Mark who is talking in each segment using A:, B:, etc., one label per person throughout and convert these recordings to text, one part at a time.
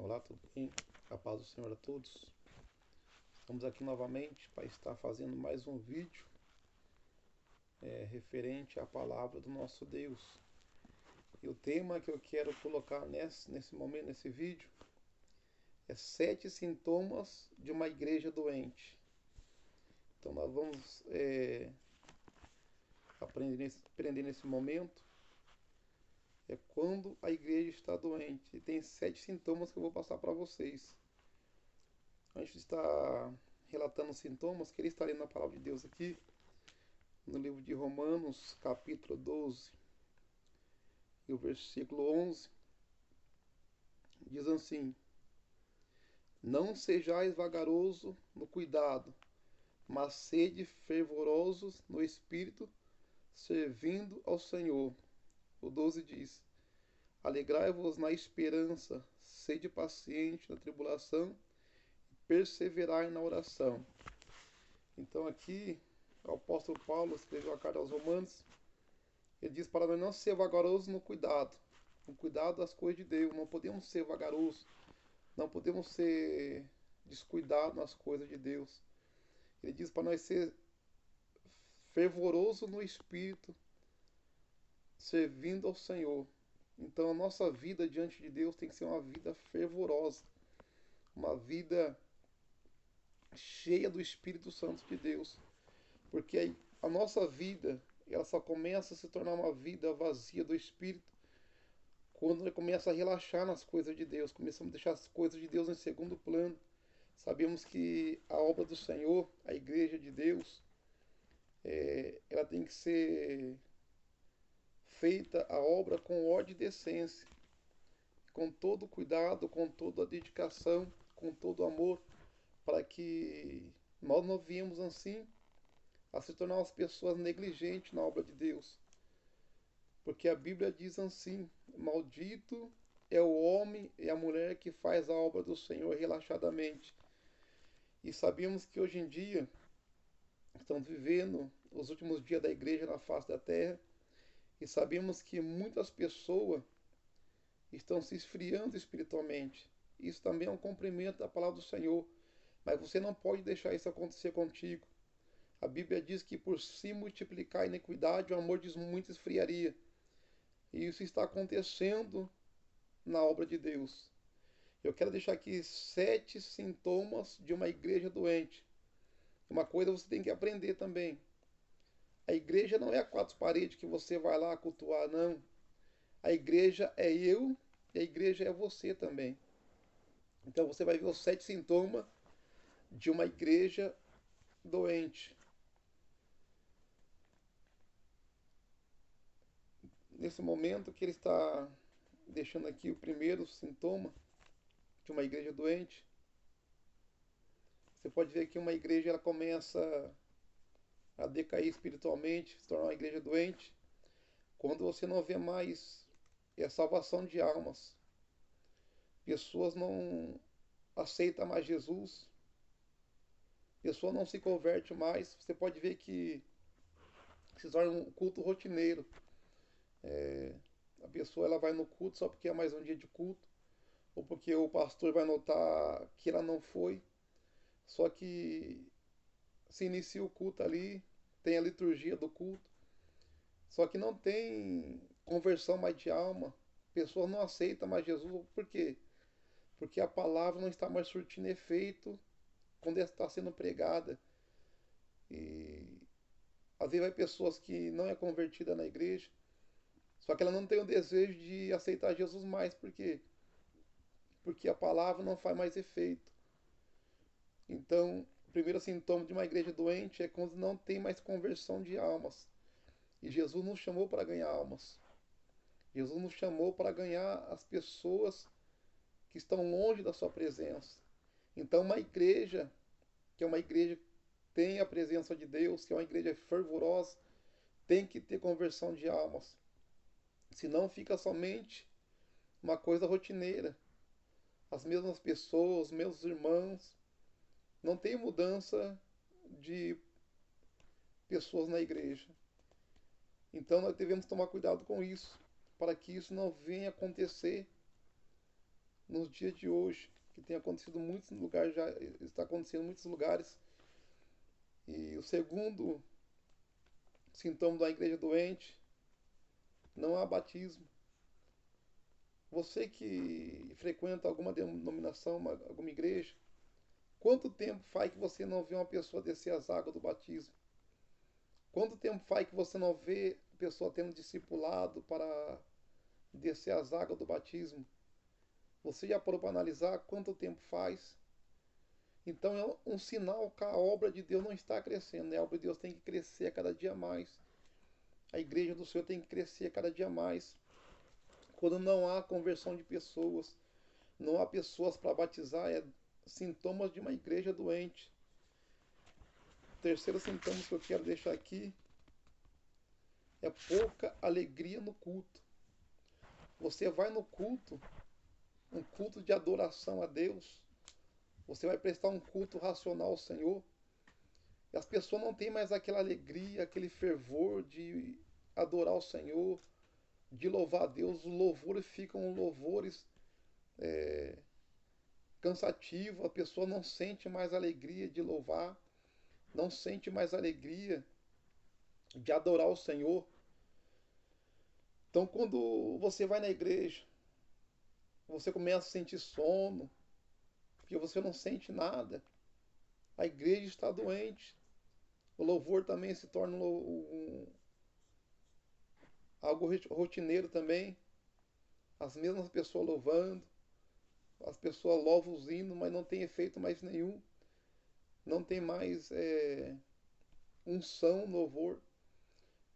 A: Olá, tudo bem? A paz do Senhor a todos. Estamos aqui novamente para estar fazendo mais um vídeo referente à palavra do nosso Deus. E o tema que eu quero colocar nesse momento, nesse vídeo, é 7 sintomas de uma igreja doente. Então nós vamos aprender nesse momento quando a igreja está doente. E tem 7 sintomas que eu vou passar para vocês. Antes de estar relatando os sintomas, queria estar lendo a palavra de Deus aqui, no livro de Romanos, capítulo 12, e o versículo 11, diz assim: Não sejais vagaroso no cuidado, mas sede fervorosos no espírito, servindo ao Senhor. O 12 diz: Alegrai-vos na esperança, sede paciente na tribulação, e perseverai na oração. Então aqui, o apóstolo Paulo escreveu a carta aos Romanos. Ele diz para nós não ser vagaroso no cuidado das coisas de Deus. Não podemos ser vagarosos, não podemos ser descuidados nas coisas de Deus. Ele diz para nós ser fervoroso no espírito, servindo ao Senhor. Então a nossa vida diante de Deus tem que ser uma vida fervorosa, uma vida cheia do Espírito Santo de Deus, porque a nossa vida ela só começa a se tornar uma vida vazia do Espírito quando ele começa a relaxar nas coisas de Deus, começamos a deixar as coisas de Deus em segundo plano. Sabemos que a obra do Senhor, a igreja de Deus, ela tem que ser feita a obra com ordem e decência, com todo cuidado, com toda a dedicação, com todo amor, para que nós não viemos assim a se tornar umas pessoas negligentes na obra de Deus. Porque a Bíblia diz assim: maldito é o homem e a mulher que faz a obra do Senhor relaxadamente. E sabemos que hoje em dia estamos vivendo os últimos dias da igreja na face da terra, e sabemos que muitas pessoas estão se esfriando espiritualmente. Isso também é um cumprimento da palavra do Senhor, mas você não pode deixar isso acontecer contigo. A Bíblia diz que por se multiplicar a iniquidade, o amor de muitos esfriaria. E isso está acontecendo na obra de Deus. Eu quero deixar aqui 7 sintomas de uma igreja doente. Uma coisa você tem que aprender também. A igreja não é a 4 paredes que você vai lá cultuar, não. A igreja é eu e a igreja é você também. Então você vai ver os 7 sintomas de uma igreja doente. Nesse momento que ele está deixando aqui o primeiro sintoma de uma igreja doente, você pode ver que uma igreja ela começa a decair espiritualmente, se tornar uma igreja doente, quando você não vê mais a salvação de almas. Pessoas não aceitam mais Jesus, pessoa não se converte mais. Você pode ver que se torna um culto rotineiro. A pessoa ela vai no culto só porque é mais um dia de culto, ou porque o pastor vai notar que ela não foi. Só que se inicia o culto ali, tem a liturgia do culto, só que não tem conversão mais de alma. A pessoa não aceita mais Jesus. Por quê? Porque a palavra não está mais surtindo efeito quando ela está sendo pregada. E às vezes vai pessoas que não é convertida na igreja, só que ela não tem o desejo de aceitar Jesus mais. Por quê? Porque a palavra não faz mais efeito. Então, o primeiro sintoma de uma igreja doente é quando não tem mais conversão de almas. E Jesus nos chamou para ganhar almas. Jesus nos chamou para ganhar as pessoas que estão longe da sua presença. Então, uma igreja, que é uma igreja que tem a presença de Deus, que é uma igreja fervorosa, tem que ter conversão de almas. Senão fica somente uma coisa rotineira. As mesmas pessoas, os mesmos irmãos. Não tem mudança de pessoas na igreja. Então nós devemos tomar cuidado com isso, para que isso não venha acontecer nos dias de hoje, que tem acontecido em muitos lugares, já está acontecendo em muitos lugares. E o segundo sintoma da igreja doente não há batismo. Você que frequenta alguma denominação, alguma igreja, quanto tempo faz que você não vê uma pessoa descer as águas do batismo? Quanto tempo faz que você não vê a pessoa tendo discipulado para descer as águas do batismo? Você já parou para analisar quanto tempo faz? Então é um sinal que a obra de Deus não está crescendo, né? A obra de Deus tem que crescer a cada dia mais. A igreja do Senhor tem que crescer a cada dia mais. Quando não há conversão de pessoas, não há pessoas para batizar, é sintomas de uma igreja doente. O terceiro sintoma que eu quero deixar aqui é pouca alegria no culto. Você vai no culto, um culto de adoração a Deus, você vai prestar um culto racional ao Senhor, e as pessoas não têm mais aquela alegria, aquele fervor de adorar o Senhor, de louvar a Deus. Os louvores ficam louvores cansativos, a pessoa não sente mais alegria de louvar, não sente mais alegria de adorar o Senhor. Então, quando você vai na igreja, você começa a sentir sono, porque você não sente nada. A igreja está doente. O louvor também se torna algo rotineiro também. As mesmas pessoas louvando, as pessoas louvam os hinos, mas não tem efeito mais nenhum. Não tem mais unção no louvor.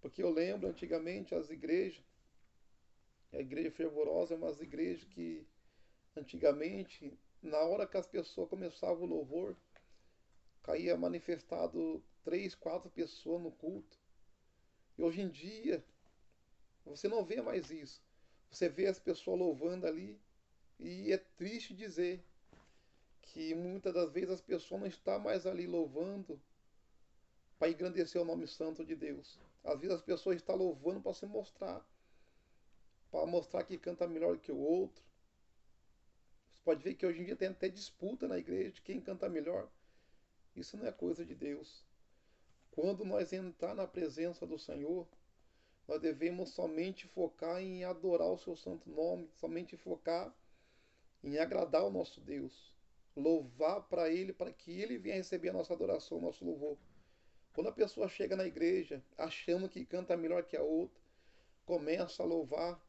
A: Porque eu lembro antigamente as igrejas, a igreja fervorosa é umas igrejas que antigamente, na hora que as pessoas começavam o louvor, caía manifestado 3, 4 pessoas no culto. E hoje em dia, você não vê mais isso. Você vê as pessoas louvando ali, e é triste dizer que muitas das vezes as pessoas não estão mais ali louvando para engrandecer o nome santo de Deus. Às vezes as pessoas estão louvando para mostrar que canta melhor que o outro. Você pode ver que hoje em dia tem até disputa na igreja de quem canta melhor. Isso não é coisa de Deus. Quando nós entrar na presença do Senhor, nós devemos somente focar em adorar o seu santo nome, somente focar em agradar o nosso Deus, louvar para Ele, para que Ele venha receber a nossa adoração, o nosso louvor. Quando a pessoa chega na igreja achando que canta melhor que a outra, começa a louvar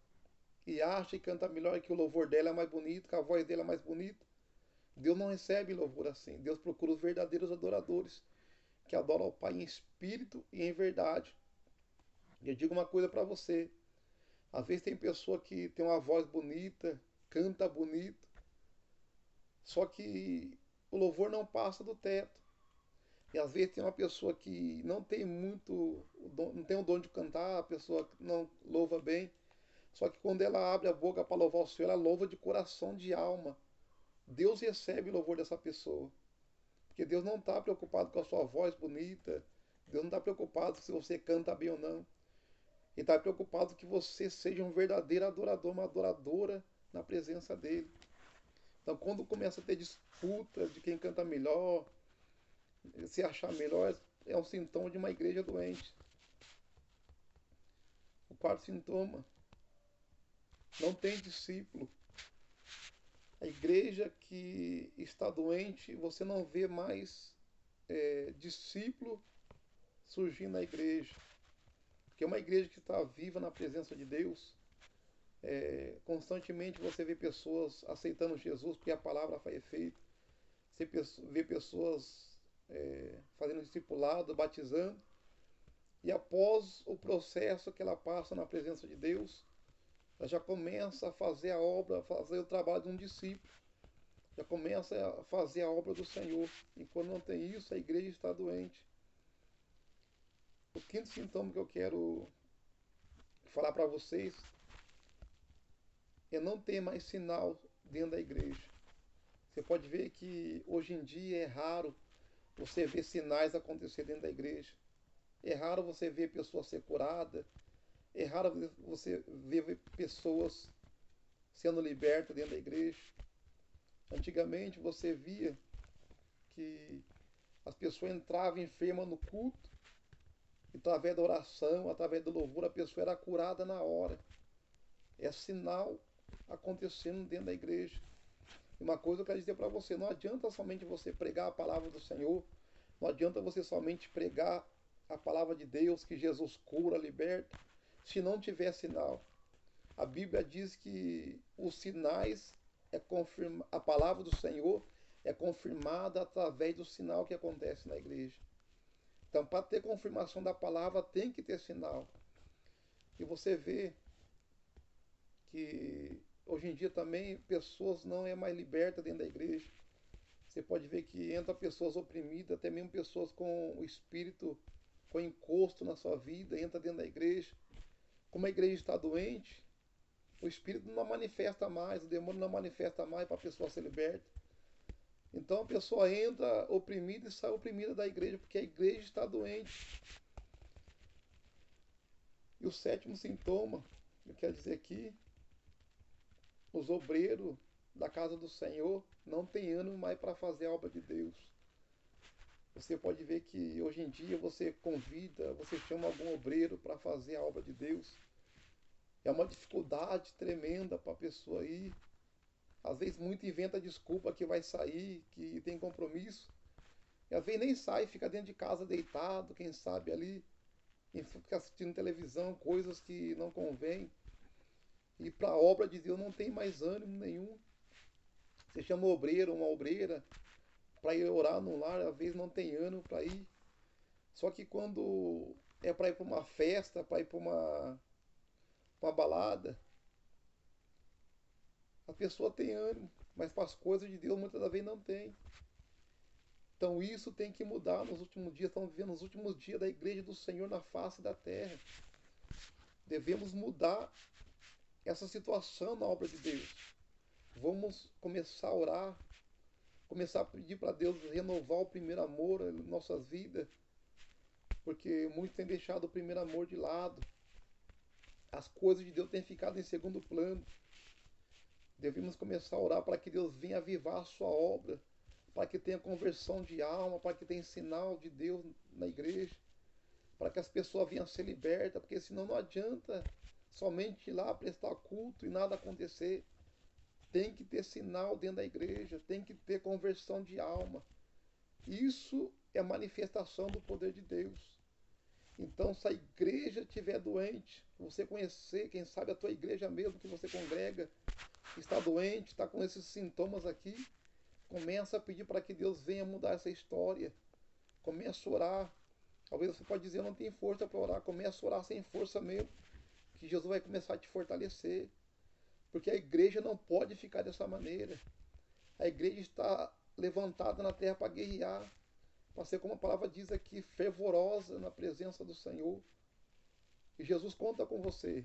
A: e acha que canta melhor, que o louvor dela é mais bonito, que a voz dela é mais bonita, Deus não recebe louvor assim. Deus procura os verdadeiros adoradores, que adoram ao Pai em espírito e em verdade. E eu digo uma coisa para você: às vezes tem pessoa que tem uma voz bonita, canta bonito, só que o louvor não passa do teto. E às vezes tem uma pessoa que não tem não tem o dom de cantar, a pessoa não louva bem, só que quando ela abre a boca para louvar o Senhor, ela louva de coração, de alma. Deus recebe o louvor dessa pessoa. Porque Deus não está preocupado com a sua voz bonita, Deus não está preocupado se você canta bem ou não. Ele está preocupado que você seja um verdadeiro adorador, uma adoradora na presença dele. Então, quando começa a ter disputa de quem canta melhor, se achar melhor, é um sintoma de uma igreja doente. O quarto sintoma: não tem discípulo. A igreja que está doente, você não vê mais discípulo surgindo na igreja. Porque é uma igreja que está viva na presença de Deus. Constantemente você vê pessoas aceitando Jesus porque a palavra faz efeito. Você vê pessoas fazendo discipulado, batizando. E após o processo que ela passa na presença de Deus, ela já começa a fazer a obra, a fazer o trabalho de um discípulo. Já começa a fazer a obra do Senhor. E quando não tem isso, a igreja está doente. O quinto sintoma que eu quero falar para vocês é não ter mais sinal dentro da igreja. Você pode ver que hoje em dia é raro você ver sinais acontecer dentro da igreja. É raro você ver pessoas ser curadas. É raro você ver pessoas sendo libertas dentro da igreja. Antigamente você via que as pessoas entravam enfermas no culto, e através da oração, através do louvor, a pessoa era curada na hora. É sinal acontecendo dentro da igreja. E uma coisa eu quero dizer para você: não adianta somente você pregar a palavra do Senhor, não adianta você somente pregar a palavra de Deus, que Jesus cura, liberta, se não tiver sinal. A Bíblia diz que os sinais a palavra do Senhor é confirmada através do sinal que acontece na igreja. Então, para ter confirmação da palavra, tem que ter sinal. E você vê que hoje em dia também pessoas não é mais libertas dentro da igreja. Você pode ver que entra pessoas oprimidas, até mesmo pessoas com o espírito com encosto na sua vida, entra dentro da igreja. Como a igreja está doente, o espírito não manifesta mais, o demônio não manifesta mais para a pessoa ser liberta. Então a pessoa entra oprimida e sai oprimida da igreja, porque a igreja está doente. E o sétimo sintoma, eu quero dizer aqui, os obreiros da casa do Senhor não têm ânimo mais para fazer a obra de Deus. Você pode ver que hoje em dia você convida, você chama algum obreiro para fazer a obra de Deus. É uma dificuldade tremenda para a pessoa ir. Às vezes muito inventa desculpa que vai sair, que tem compromisso. E às vezes nem sai, fica dentro de casa deitado, quem sabe ali, fica assistindo televisão, coisas que não convém. E para a obra de Deus não tem mais ânimo nenhum. Você chama um obreiro, uma obreira, para ir orar no lar, às vezes não tem ânimo para ir. Só que quando é para ir para uma festa, para ir para uma balada, a pessoa tem ânimo, mas para as coisas de Deus muitas das vezes não tem. Então isso tem que mudar nos últimos dias. Estamos vivendo os últimos dias da igreja do Senhor na face da terra. Devemos mudar essa situação na obra de Deus. Vamos começar a orar, começar a pedir para Deus renovar o primeiro amor em nossas vidas, porque muitos têm deixado o primeiro amor de lado. As coisas de Deus têm ficado em segundo plano. Devemos começar a orar para que Deus venha avivar a sua obra, para que tenha conversão de alma, para que tenha sinal de Deus na igreja, para que as pessoas venham a ser libertas, porque senão não adianta somente ir lá prestar culto e nada acontecer. Tem que ter sinal dentro da igreja, tem que ter conversão de alma. Isso é manifestação do poder de Deus. Então, se a igreja estiver doente, você conhecer, quem sabe a tua igreja mesmo que você congrega, está doente, está com esses sintomas aqui, começa a pedir para que Deus venha mudar essa história. Começa a orar. Talvez você pode dizer, eu não tenho força para orar. Começa a orar sem força mesmo, que Jesus vai começar a te fortalecer. Porque a igreja não pode ficar dessa maneira. A igreja está levantada na terra para guerrear, para ser, como a palavra diz aqui, fervorosa na presença do Senhor. E Jesus conta com você.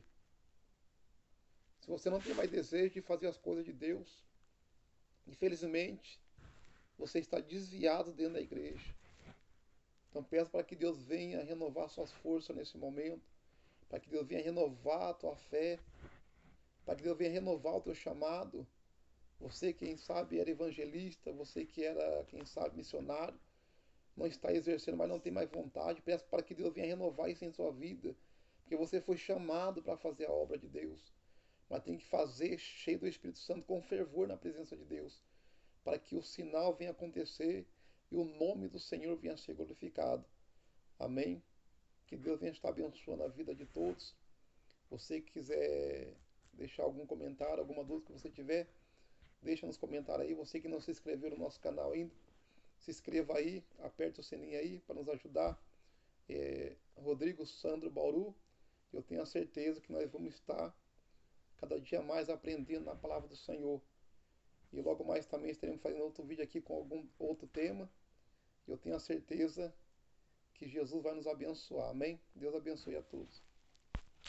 A: Se você não tem mais desejo de fazer as coisas de Deus, infelizmente, você está desviado dentro da igreja. Então peço para que Deus venha renovar suas forças nesse momento, para que Deus venha renovar a tua fé, para que Deus venha renovar o teu chamado. Você, quem sabe, era evangelista, você que era, quem sabe, missionário, não está exercendo, mas não tem mais vontade. Peço para que Deus venha renovar isso em sua vida, porque você foi chamado para fazer a obra de Deus, mas tem que fazer cheio do Espírito Santo, com fervor na presença de Deus, para que o sinal venha acontecer e o nome do Senhor venha a ser glorificado. Amém? Que Deus venha estar abençoando a vida de todos. Você que quiser deixar algum comentário, alguma dúvida que você tiver, deixa nos comentários aí. Você que não se inscreveu no nosso canal ainda, se inscreva aí, aperte o sininho aí para nos ajudar. Rodrigo Sandro Bauru, eu tenho a certeza que nós vamos estar cada dia mais aprendendo na palavra do Senhor. E logo mais também estaremos fazendo outro vídeo aqui com algum outro tema. Eu tenho a certeza que Jesus vai nos abençoar. Amém? Deus abençoe a todos.